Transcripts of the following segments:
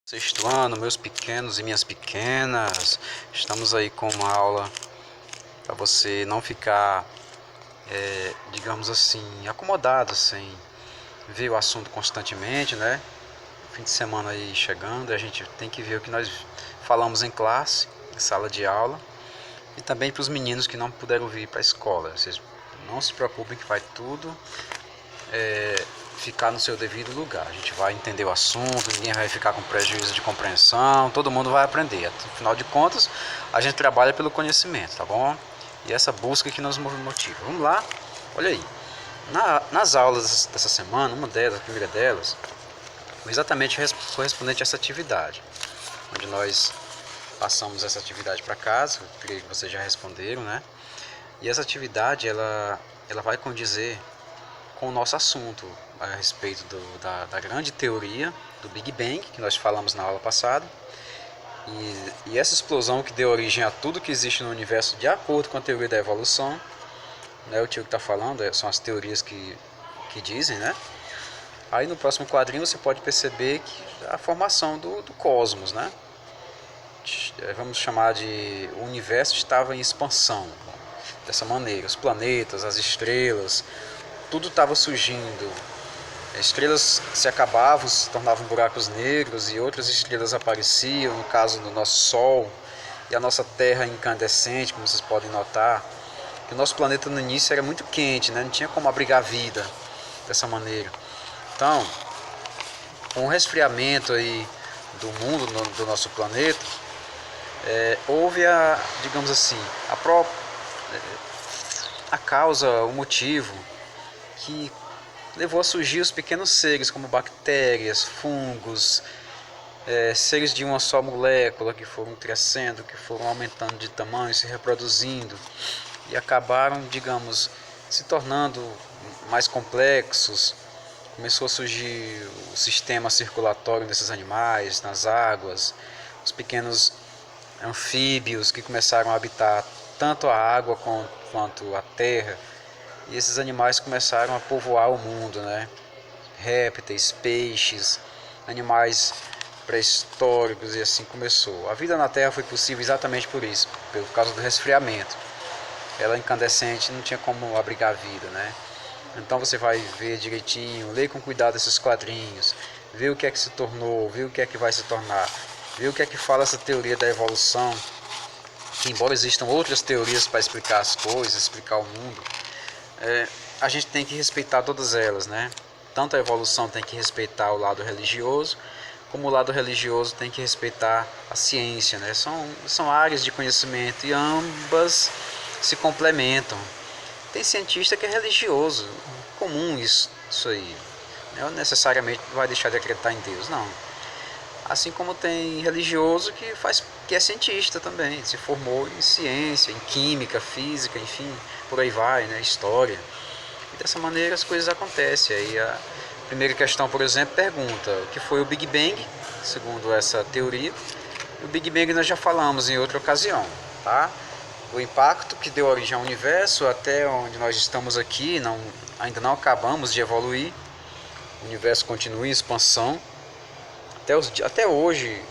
Sexto ano, meus pequenos e minhas pequenas, estamos aí com uma aula para você não ficar, digamos assim, acomodado sem ver o assunto constantemente, né? Fim de semana aí chegando, a gente tem que ver o que nós falamos em classe, em sala de aula, e também para os meninos que não puderam vir para a escola. Vocês não se preocupem que vai tudo ficar no seu devido lugar. A gente vai entender o assunto, ninguém vai ficar com prejuízo de compreensão, todo mundo vai aprender. Afinal de contas, a gente trabalha pelo conhecimento, tá bom? E essa busca que nos motiva. Vamos lá? Olha aí. Nas aulas dessa semana, uma delas, a primeira delas, foi exatamente correspondente a essa atividade, onde nós passamos essa atividade para casa, eu creio que vocês já responderam, né? E essa atividade, ela vai condizer com o nosso assunto a respeito da grande teoria do Big Bang, que nós falamos na aula passada, e essa explosão que deu origem a tudo que existe no universo de acordo com a teoria da evolução, né, o tio que está falando, são as teorias que dizem, né? Aí no próximo quadrinho você pode perceber que a formação do cosmos, né? Vamos chamar de o universo estava em expansão, dessa maneira, os planetas, as estrelas, tudo estava surgindo. Estrelas se acabavam, se tornavam buracos negros e outras estrelas apareciam, no caso do nosso Sol, e a nossa Terra incandescente, como vocês podem notar, que o nosso planeta no início era muito quente, né? Não tinha como abrigar vida dessa maneira. Então, com o resfriamento aí do mundo, do nosso planeta, houve digamos assim, a causa, o motivo que levou a surgir os pequenos seres como bactérias, fungos, seres de uma só molécula que foram crescendo, que foram aumentando de tamanho, se reproduzindo e acabaram, digamos, se tornando mais complexos. Começou a surgir o sistema circulatório desses animais, nas águas, os pequenos anfíbios que começaram a habitar tanto a água quanto a terra. E esses animais começaram a povoar o mundo, né? Répteis, peixes, animais pré-históricos, e assim começou. A vida na Terra foi possível exatamente por isso, por causa do resfriamento. Ela incandescente não tinha como abrigar a vida, né? Então você vai ver direitinho, lê com cuidado esses quadrinhos, vê o que é que se tornou, vê o que é que vai se tornar, vê o que é que fala essa teoria da evolução, que embora existam outras teorias para explicar as coisas, explicar o mundo, a gente tem que respeitar todas elas, né? Tanto a evolução tem que respeitar o lado religioso, como o lado religioso tem que respeitar a ciência, né? São áreas de conhecimento e ambas se complementam. Tem cientista que é religioso, comum isso aí. Não necessariamente vai deixar de acreditar em Deus, não. Assim como tem religioso que é cientista também, se formou em ciência, em química, física, enfim, por aí vai, né? História. E dessa maneira as coisas acontecem. Aí a primeira questão, por exemplo, pergunta o que foi o Big Bang, segundo essa teoria. O Big Bang nós já falamos em outra ocasião, tá? O impacto que deu origem ao universo até onde nós estamos aqui, ainda não acabamos de evoluir. O universo continua em expansão. Até hoje,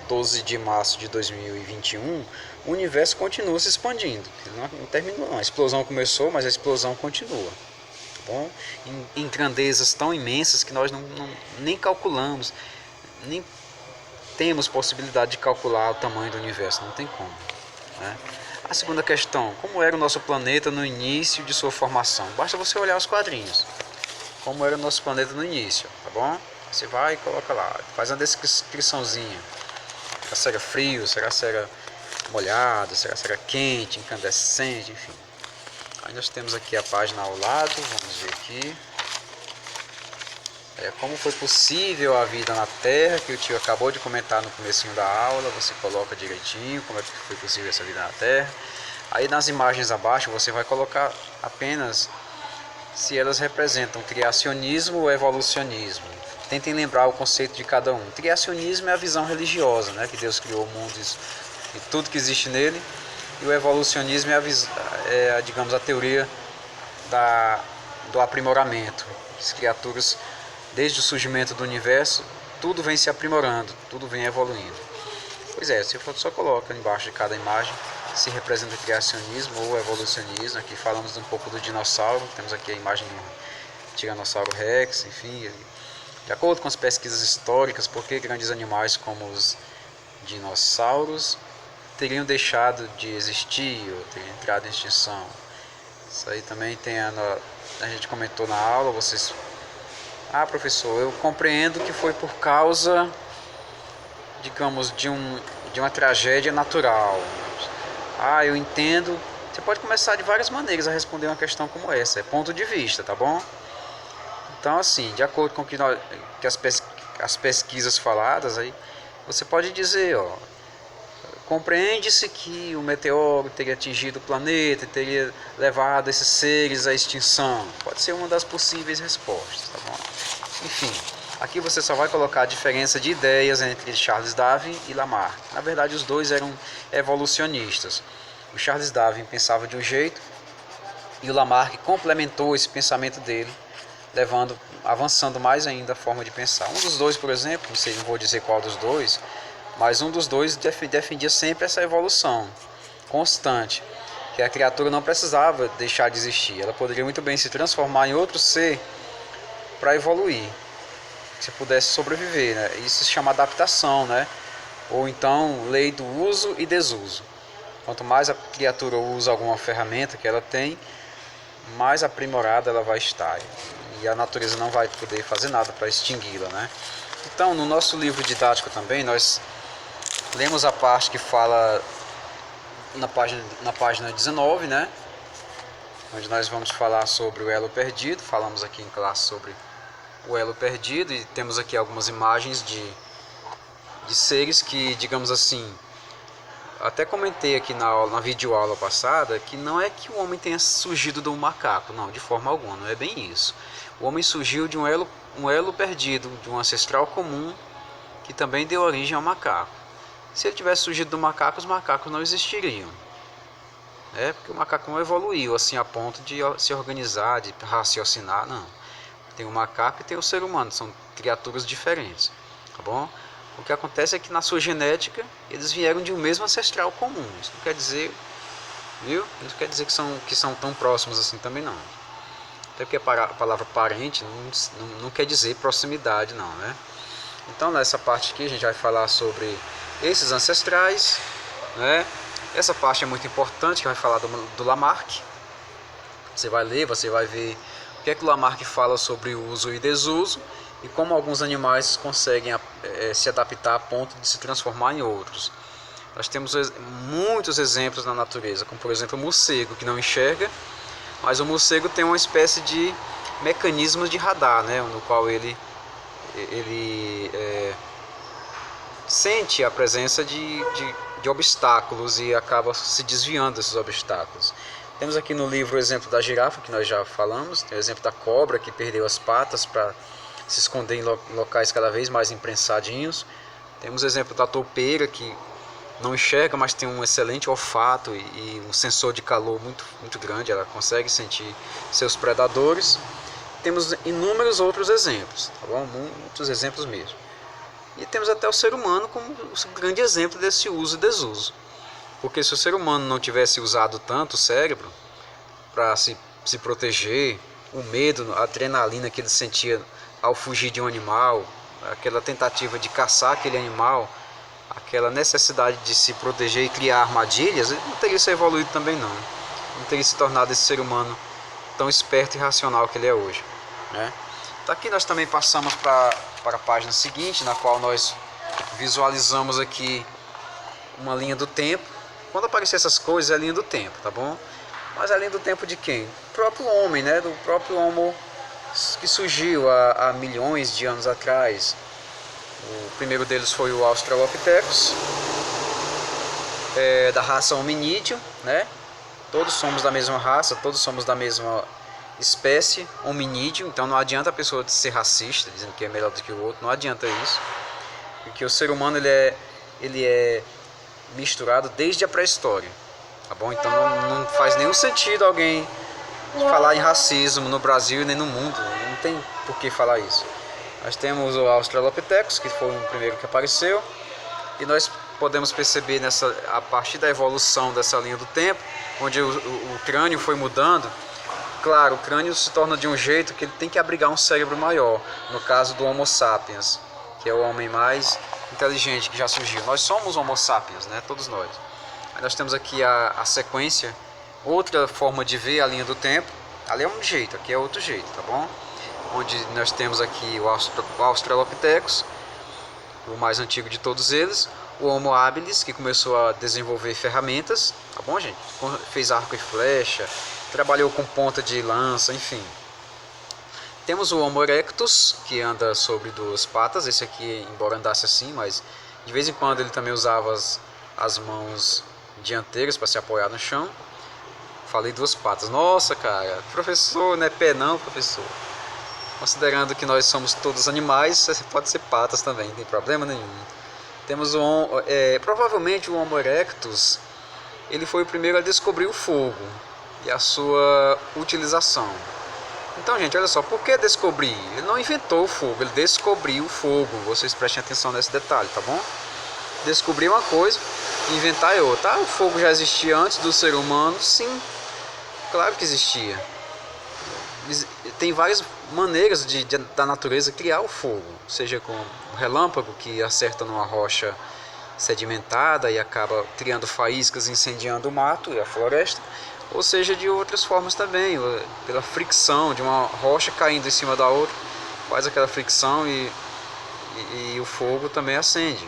12 de março de 2021, o universo continua se expandindo. Não terminou, não. A explosão começou, mas a explosão continua. Tá bom? Em grandezas tão imensas que nós nem calculamos, nem temos possibilidade de calcular o tamanho do universo, não tem como, né? A segunda questão, como era o nosso planeta no início de sua formação? Basta você olhar os quadrinhos. Como era o nosso planeta no início, tá bom? Você vai e coloca lá, faz uma descriçãozinha. Será que era frio, será que era molhado, será que era quente, incandescente, enfim. Aí nós temos aqui a página ao lado, vamos ver aqui. Como foi possível a vida na Terra, que o tio acabou de comentar no comecinho da aula, você coloca direitinho como é que foi possível essa vida na Terra. Aí nas imagens abaixo você vai colocar apenas se elas representam criacionismo ou evolucionismo. Tentem lembrar o conceito de cada um. Criacionismo é a visão religiosa, né, que Deus criou o mundo e tudo que existe nele. E o evolucionismo digamos, a teoria do aprimoramento. As criaturas, desde o surgimento do universo, tudo vem se aprimorando, tudo vem evoluindo. Pois é, se for só coloca embaixo de cada imagem se representa criacionismo ou evolucionismo. Aqui falamos um pouco do dinossauro, temos aqui a imagem do Tiranossauro Rex, enfim. De acordo com as pesquisas históricas, por que grandes animais como os dinossauros teriam deixado de existir ou teriam entrado em extinção? Isso aí também tem a gente comentou na aula, vocês... Ah, professor, eu compreendo que foi por causa, digamos, de uma tragédia natural. Ah, eu entendo. Você pode começar de várias maneiras a responder uma questão como essa. É ponto de vista, tá bom? Então, assim, de acordo com que as pesquisas faladas, aí, você pode dizer, ó, compreende-se que o meteoro teria atingido o planeta e teria levado esses seres à extinção. Pode ser uma das possíveis respostas, tá bom? Enfim, aqui você só vai colocar a diferença de ideias entre Charles Darwin e Lamarck. Na verdade, os dois eram evolucionistas. O Charles Darwin pensava de um jeito e o Lamarck complementou esse pensamento dele, avançando mais ainda a forma de pensar. Um dos dois, por exemplo, não vou dizer qual dos dois, mas um dos dois defendia sempre essa evolução constante, que a criatura não precisava deixar de existir, ela poderia muito bem se transformar em outro ser para evoluir, se pudesse sobreviver, né? Isso se chama adaptação, né? Ou então lei do uso e desuso. Quanto mais a criatura usa alguma ferramenta que ela tem, mais aprimorada ela vai estar, e a natureza não vai poder fazer nada para extingui-la, né? Então, no nosso livro didático também, nós lemos a parte que fala na página 19, né? Onde nós vamos falar sobre o elo perdido. Falamos aqui em classe sobre o elo perdido e temos aqui algumas imagens de seres que, digamos assim, até comentei aqui na videoaula passada que não é que o homem tenha surgido de um macaco, não, de forma alguma, não é bem isso. O homem surgiu de um elo perdido, de um ancestral comum que também deu origem ao macaco. Se ele tivesse surgido do macaco, os macacos não existiriam. Porque o macaco não evoluiu assim a ponto de se organizar, de raciocinar, não. Tem o macaco e tem o ser humano, são criaturas diferentes, tá bom? O que acontece é que na sua genética eles vieram de um mesmo ancestral comum. Isso não quer dizer, viu? Isso não quer dizer que são tão próximos assim também não. Até porque a palavra parente não quer dizer proximidade não, né? Então nessa parte aqui a gente vai falar sobre esses ancestrais, né? Essa parte é muito importante, que vai falar do Lamarck. Você vai ler, você vai ver o que é que o Lamarck fala sobre o uso e desuso e como alguns animais conseguem se adaptar a ponto de se transformar em outros. Nós temos muitos exemplos na natureza, como por exemplo o morcego, que não enxerga, mas o morcego tem uma espécie de mecanismo de radar, né, no qual ele sente a presença de obstáculos e acaba se desviando desses obstáculos. Temos aqui no livro o exemplo da girafa, que nós já falamos, tem o exemplo da cobra, que perdeu as patas para se esconder em locais cada vez mais imprensadinhos. Temos o exemplo da toupeira, que não enxerga, mas tem um excelente olfato e um sensor de calor muito, muito grande, ela consegue sentir seus predadores. Temos inúmeros outros exemplos, tá bom? Muitos exemplos mesmo. E temos até o ser humano como um grande exemplo desse uso e desuso. Porque se o ser humano não tivesse usado tanto o cérebro para se proteger, o medo, a adrenalina que ele sentia ao fugir de um animal, aquela tentativa de caçar aquele animal, aquela necessidade de se proteger e criar armadilhas, ele não teria se evoluído também não. Não teria se tornado esse ser humano tão esperto e racional que ele é hoje, né? Então aqui nós também passamos para a página seguinte, na qual nós visualizamos aqui uma linha do tempo. Quando aparecer essas coisas é a linha do tempo, tá bom? Mas a linha do tempo de quem? Do próprio homem, né? Do próprio Homo que surgiu há milhões de anos atrás. O primeiro deles foi o Australopithecus, da raça hominídeo, né? Todos somos da mesma raça, todos somos da mesma espécie, hominídeo, então não adianta a pessoa ser racista, dizendo que é melhor do que o outro, não adianta isso, porque o ser humano ele é misturado desde a pré-história, tá bom? Então não faz nenhum sentido alguém falar em racismo no Brasil nem no mundo, não tem por que falar isso. Nós temos o Australopithecus, que foi o primeiro que apareceu, e nós podemos perceber a partir da evolução dessa linha do tempo, onde o crânio foi mudando. Claro, o crânio se torna de um jeito que ele tem que abrigar um cérebro maior, no caso do Homo sapiens, que é o homem mais inteligente que já surgiu. Nós somos Homo sapiens, né? Todos nós. Aí nós temos aqui a sequência, outra forma de ver a linha do tempo. Ali é um jeito, aqui é outro jeito, tá bom? Onde nós temos aqui o Australopithecus, o mais antigo de todos eles, o Homo habilis, que começou a desenvolver ferramentas, tá bom, gente? Fez arco e flecha, trabalhou com ponta de lança, enfim. Temos o Homo erectus, que anda sobre duas patas. Esse aqui, embora andasse assim, mas de vez em quando ele também usava as mãos dianteiras para se apoiar no chão. Falei duas patas. Nossa, cara, professor, não é pé não, professor. Considerando que nós somos todos animais, pode ser patas também, não tem problema nenhum. Temos provavelmente o Homo erectus, ele foi o primeiro a descobrir o fogo e a sua utilização. Então, gente, olha só, por que descobrir? Ele não inventou o fogo, ele descobriu o fogo. Vocês prestem atenção nesse detalhe, tá bom? Descobrir uma coisa, inventar é outra. O fogo já existia antes do ser humano? Sim, claro que existia. Tem várias maneiras da natureza criar o fogo, seja com o relâmpago que acerta numa rocha sedimentada e acaba criando faíscas, incendiando o mato e a floresta, ou seja de outras formas também, pela fricção de uma rocha caindo em cima da outra, faz aquela fricção e o fogo também acende.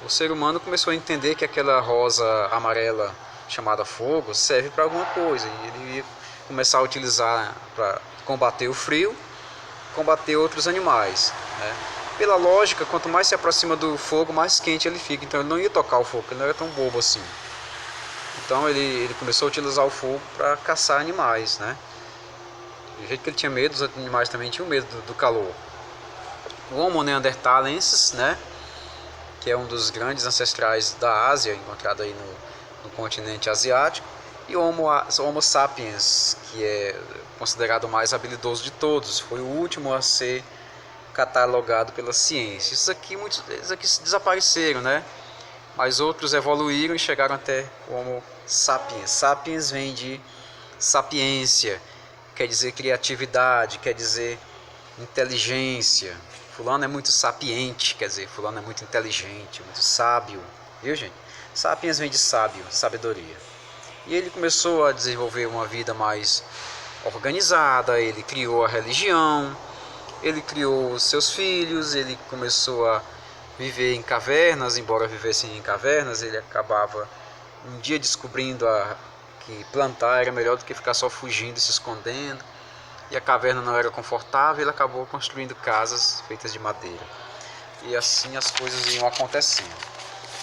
O ser humano começou a entender que aquela rosa amarela chamada fogo serve para alguma coisa, e ele ia começar a utilizar para combater o frio, combater outros animais, né? Pela lógica, quanto mais se aproxima do fogo, mais quente ele fica. Então ele não ia tocar o fogo, ele não era tão bobo assim. Então ele começou a utilizar o fogo para caçar animais, né? Do jeito que ele tinha medo, os animais também tinham medo do calor. O Homo neanderthalensis, né? Que é um dos grandes ancestrais da Ásia, encontrado aí no continente asiático. E o Homo sapiens, que é considerado o mais habilidoso de todos, foi o último a ser catalogado pela ciência. Esses aqui desapareceram, né? Mas outros evoluíram e chegaram até o Homo sapiens. Sapiens vem de sapiência, quer dizer criatividade, quer dizer inteligência. Fulano é muito sapiente, quer dizer, fulano é muito inteligente, muito sábio, viu, gente? Sapiens vem de sábio, sabedoria. E ele começou a desenvolver uma vida mais organizada, ele criou a religião, ele criou os seus filhos, ele começou a viver em cavernas. Embora vivesse em cavernas, ele acabava um dia descobrindo que plantar era melhor do que ficar só fugindo e se escondendo, e a caverna não era confortável, ele acabou construindo casas feitas de madeira, e assim as coisas iam acontecendo.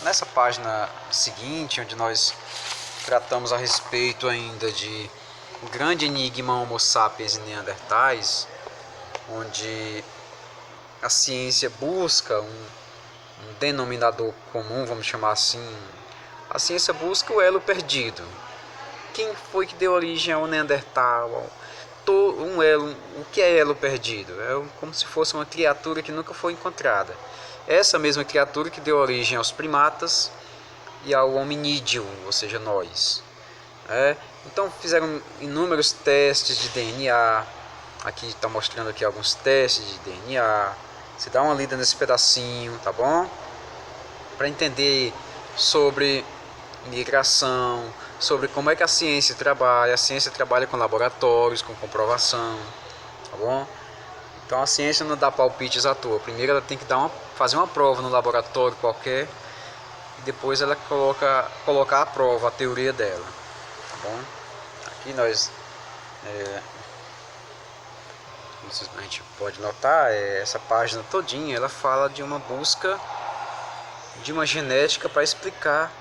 Nessa página seguinte, onde nós tratamos a respeito ainda de o grande enigma Homo sapiens e Neandertais, onde a ciência busca um denominador comum, vamos chamar assim. A ciência busca o elo perdido. Quem foi que deu origem ao Neandertal? O que é elo perdido? É como se fosse uma criatura que nunca foi encontrada. Essa mesma criatura que deu origem aos primatas e ao hominídeo, ou seja, nós. Então fizeram inúmeros testes de DNA. Aqui está mostrando aqui alguns testes de DNA. Você dá uma lida nesse pedacinho, tá bom? Para entender sobre migração, sobre como é que a ciência trabalha. A ciência trabalha com laboratórios, com comprovação, tá bom? Então a ciência não dá palpites à toa. Primeiro ela tem que fazer uma prova no laboratório qualquer, e depois ela colocar à prova a teoria dela, tá bom? Aqui nós a gente pode notar, essa página todinha ela fala de uma busca de uma genética para explicar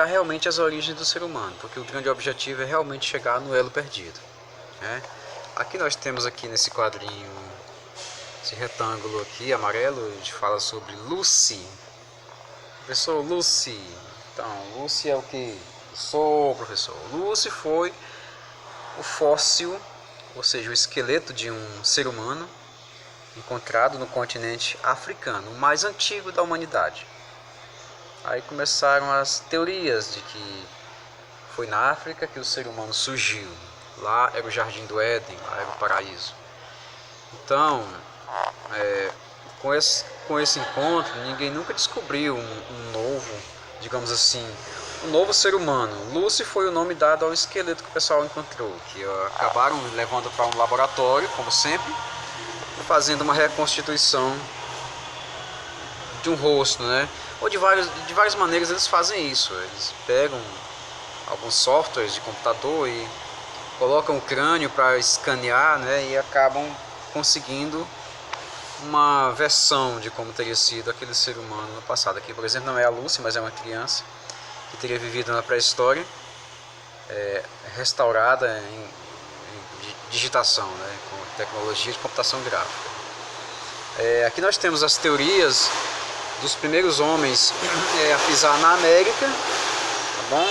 realmente as origens do ser humano, porque o grande objetivo é realmente chegar no elo perdido, né? Aqui nós temos aqui nesse quadrinho, esse retângulo aqui amarelo, a gente fala sobre Lucy. Professor, Lucy. Então, Lucy é o que? Sou, professor. Lucy foi o fóssil, ou seja, o esqueleto de um ser humano encontrado no continente africano, o mais antigo da humanidade. Aí começaram as teorias de que foi na África que o ser humano surgiu. Lá era o Jardim do Éden, lá era o paraíso. Então, com esse encontro, ninguém nunca descobriu um novo, digamos assim, um novo ser humano. Lucy foi o nome dado ao esqueleto que o pessoal encontrou, que acabaram levando para um laboratório, como sempre, fazendo uma reconstituição de um rosto, né? Ou de várias maneiras eles fazem isso. Eles pegam alguns softwares de computador e colocam o crânio para escanear, né? E acabam conseguindo uma versão de como teria sido aquele ser humano no passado. Aqui, por exemplo, não é a Lucy, mas é uma criança que teria vivido na pré-história, restaurada em digitação, né? Com tecnologia de computação gráfica. Aqui nós temos as teorias dos primeiros homens a pisar na América, tá bom?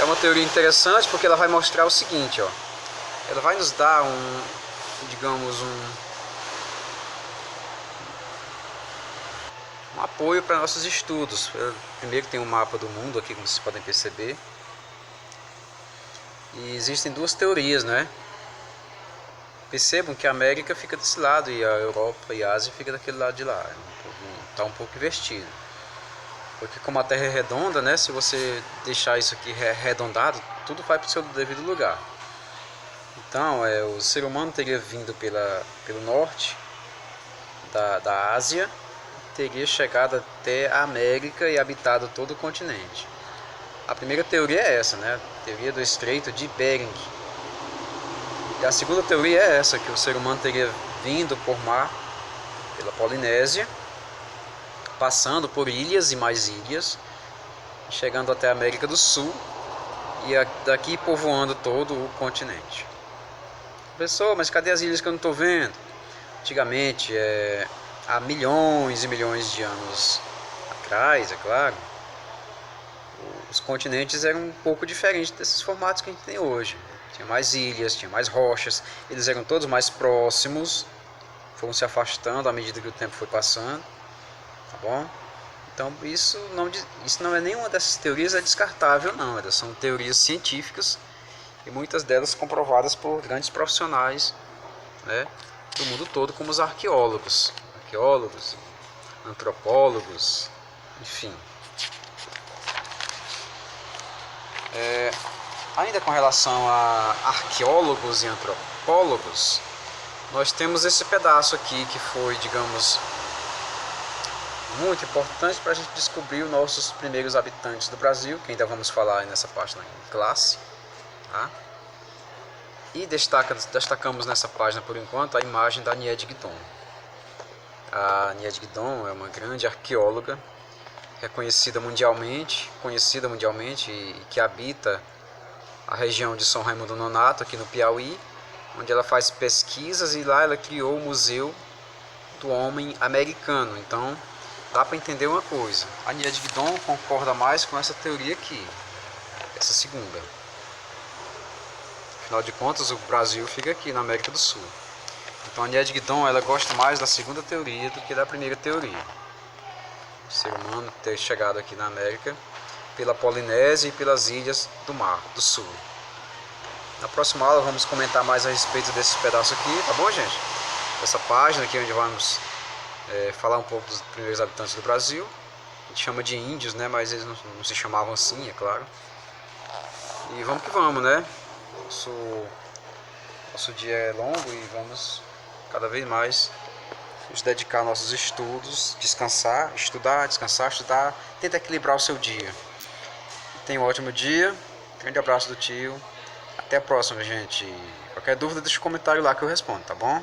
É uma teoria interessante porque ela vai mostrar o seguinte, ó. Ela vai nos dar digamos, um apoio para nossos estudos. Primeiro tem um mapa do mundo aqui, como vocês podem perceber. E existem duas teorias, né? Percebam que a América fica desse lado e a Europa e a Ásia fica daquele lado de lá. Está um pouco invertido. Porque como a Terra é redonda, né? Se você deixar isso aqui arredondado, tudo vai para o seu devido lugar. Então, o ser humano teria vindo pelo norte da Ásia, teria chegado até a América e habitado todo o continente. A primeira teoria é essa, né? A teoria do Estreito de Bering. E a segunda teoria é essa, que o ser humano teria vindo por mar, pela Polinésia, passando por ilhas e mais ilhas, chegando até a América do Sul e daqui povoando todo o continente. Pessoal, mas cadê as ilhas que eu não estou vendo? Antigamente, há milhões e milhões de anos atrás, é claro, os continentes eram um pouco diferentes desses formatos que a gente tem hoje. Tinha mais ilhas, tinha mais rochas, eles eram todos mais próximos, foram se afastando à medida que o tempo foi passando, tá bom? Então isso não é nenhuma dessas teorias é descartável, não. Elas são teorias científicas e muitas delas comprovadas por grandes profissionais, né, do mundo todo, como os arqueólogos, antropólogos, enfim. Ainda com relação a arqueólogos e antropólogos, nós temos esse pedaço aqui que foi, digamos, muito importante para a gente descobrir os nossos primeiros habitantes do Brasil, que ainda vamos falar nessa página em classe, tá? E destacamos nessa página por enquanto a imagem da Nied Guidon. A Nied Guidon é uma grande arqueóloga, conhecida mundialmente e que habita a região de São Raimundo Nonato, aqui no Piauí, onde ela faz pesquisas e lá ela criou o Museu do Homem Americano. Então, dá para entender uma coisa. A Nied Guidon concorda mais com essa teoria aqui, essa segunda. Afinal de contas, o Brasil fica aqui na América do Sul. Então, a Nied Guidon ela gosta mais da segunda teoria do que da primeira teoria. O ser humano ter chegado aqui na América pela Polinésia e pelas ilhas do Mar do Sul. Na próxima aula vamos comentar mais a respeito desse pedaço aqui, tá bom, gente? Essa página aqui onde vamos falar um pouco dos primeiros habitantes do Brasil. A gente chama de índios, né? Mas eles não se chamavam assim, é claro. E vamos que vamos, né? Nosso dia é longo e vamos cada vez mais nos dedicar aos nossos estudos, descansar, estudar, tenta equilibrar o seu dia. Tenha um ótimo dia, grande abraço do tio, até a próxima, gente. Qualquer dúvida deixa um comentário lá que eu respondo, tá bom?